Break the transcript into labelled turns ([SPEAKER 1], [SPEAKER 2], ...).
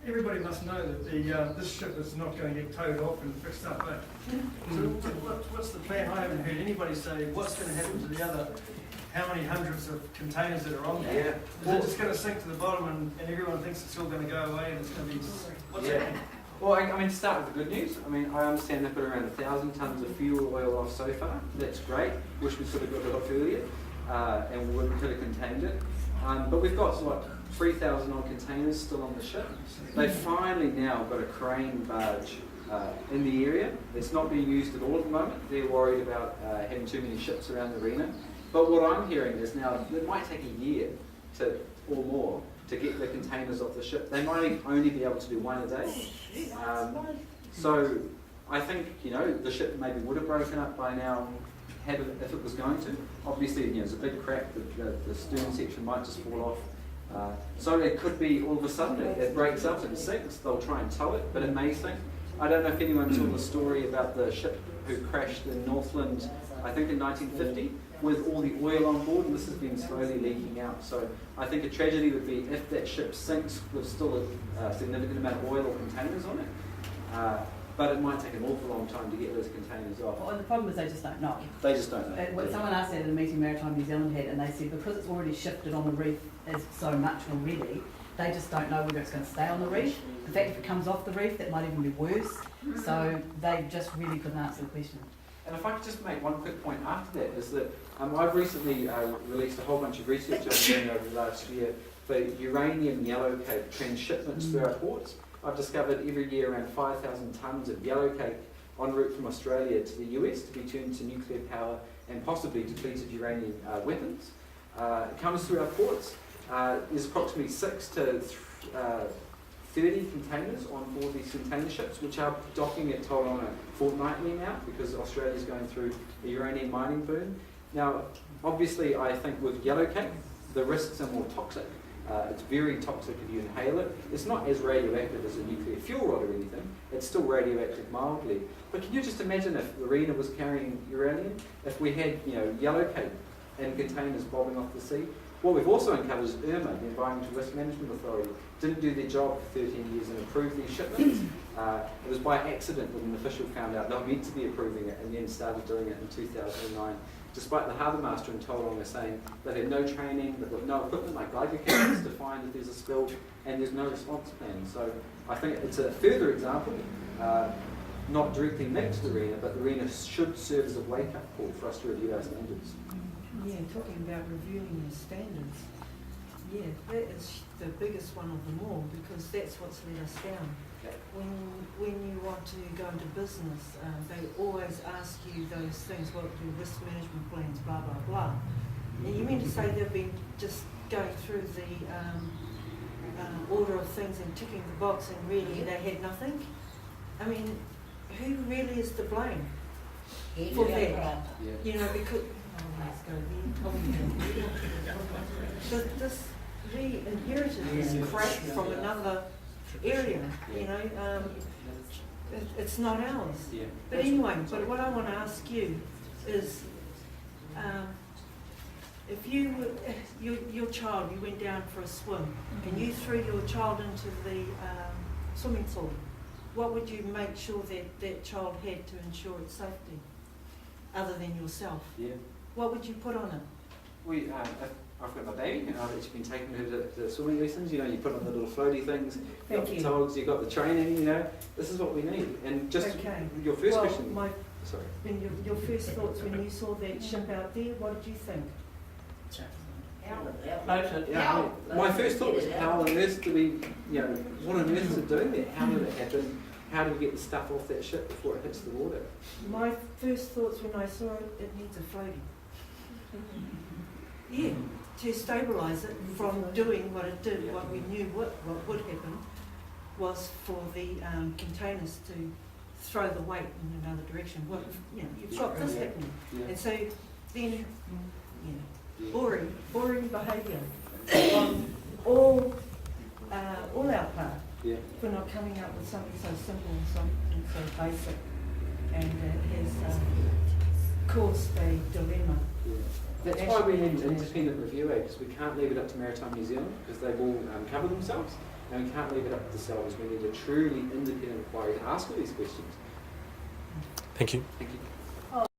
[SPEAKER 1] everybody must know that this ship is not going to get towed off and fixed up. So what's the plan? I haven't heard anybody say what's going to happen to the other, how many hundreds of containers that are on there. Is it just going to sink to the bottom and everyone thinks it's all going to go away and it's going to be, what's happening?
[SPEAKER 2] Well, I mean, to start with the good news, I mean, I understand they've put around 1,000 tonnes of fuel oil off so far. That's great. Wish we could have got it off earlier and we could have contained it. But we've got, what, 3,000 odd containers still on the ship. They've finally now got a crane barge in the area. It's not being used at all at the moment. They're worried about having too many ships around the arena. But what I'm hearing is now it might take a year or more to get the containers off the ship. They might only be able to do one a day. So I think, you know, the ship maybe would have broken up by now if it was going to. Obviously, you know, there's a big crack, the stern section might just fall off. So it could be all of a sudden it breaks up and sinks. They'll try and tow it, but it may sink. I don't know if anyone saw the story about the ship who crashed in Northland, I think in 1950, with all the oil on board, and this has been slowly leaking out. So I think a tragedy would be if that ship sinks with still a significant amount of oil or containers on it. But it might take an awful long time to get those containers off.
[SPEAKER 3] Well, the problem is they just don't know.
[SPEAKER 2] They just don't know.
[SPEAKER 3] Someone asked that at a meeting Maritime New Zealand had, and they said because it's already shifted on the reef as so much already, they just don't know whether it's going to stay on the reef. In fact, if it comes off the reef, that might even be worse. So they just really couldn't answer the question.
[SPEAKER 2] And if I could just make one quick point after that, is that I've recently released a whole bunch of research I've been doing over the last year for uranium yellowcake transshipments through our ports. I've discovered every year around 5,000 tonnes of yellowcake en route from Australia to the US to be turned to nuclear power and possibly depleted uranium weapons. It comes through our ports. There's approximately 6 to 30 containers on board these container ships, which are docking at Tauranga fortnightly now because Australia's going through a uranium mining boom. Now, obviously, I think with yellowcake, the risks are more toxic. It's very toxic if you inhale it. It's not as radioactive as a nuclear fuel rod or anything. It's still radioactive mildly. But can you just imagine if the arena was carrying uranium? If we had, you know, yellowcake in containers bobbing off the sea? What we've also uncovered is IRMA, the Environmental Risk Management Authority, didn't do their job for 13 years and approve these shipments. It was by accident that an official found out they were meant to be approving it and then started doing it in 2009. Despite the harbour master in Tauranga saying they had no training, they've got no equipment like Geiger counters to find if there's a spill, and there's no response plan. So I think it's a further example, not directly next to the arena, but the arena should serve as a wake-up call for us to review our standards.
[SPEAKER 4] Yeah, talking about reviewing your standards, yeah, that is the biggest one of them all because that's what's let us down.
[SPEAKER 2] Okay.
[SPEAKER 4] When you want to go into business, they always ask you those things, what your risk management plans, blah, blah, blah. And you mean to say they've been just going through the order of things and ticking the box and really they had nothing? I mean, who really is to blame for that?
[SPEAKER 2] Yeah.
[SPEAKER 4] You know, because we inherited this crap from another area, you know, it's not ours.
[SPEAKER 2] Yeah.
[SPEAKER 4] But anyway, but what I want to ask you is, if your child, you went down for a swim and you threw your child into the swimming pool, what would you make sure that child had to ensure its safety, other than yourself?
[SPEAKER 2] Yeah.
[SPEAKER 4] What would you put on it?
[SPEAKER 2] I've got my baby, and I've actually been taking her to swimming lessons. You know, you put on the little floaty things, you've got the togs, you've got the training, you know. This is what we need. And just your first question. Sorry.
[SPEAKER 4] Your first thoughts when you saw that ship out there, what did you think?
[SPEAKER 2] My first thought was, how on earth do we, you know, what on earth is it doing there? How did it happen? How do we get the stuff off that ship before it hits the water?
[SPEAKER 4] My first thoughts when I saw it, it needs a floating. Yeah, to stabilise it from doing what it did, what we knew what would happen was for the containers to throw the weight in another direction. What, you know, you've got this happening.
[SPEAKER 2] Yeah.
[SPEAKER 4] And so then, you know, boring behaviour on all our part.
[SPEAKER 2] Yeah.
[SPEAKER 4] For not coming up with something so simple and so basic, and it has caused a dilemma
[SPEAKER 2] That's why we need an independent review, because we can't leave it up to Maritime New Zealand, because they will cover themselves, and we can't leave it up to the sellers. We need a truly independent inquiry to ask all these questions.
[SPEAKER 5] Thank you.
[SPEAKER 2] Thank you.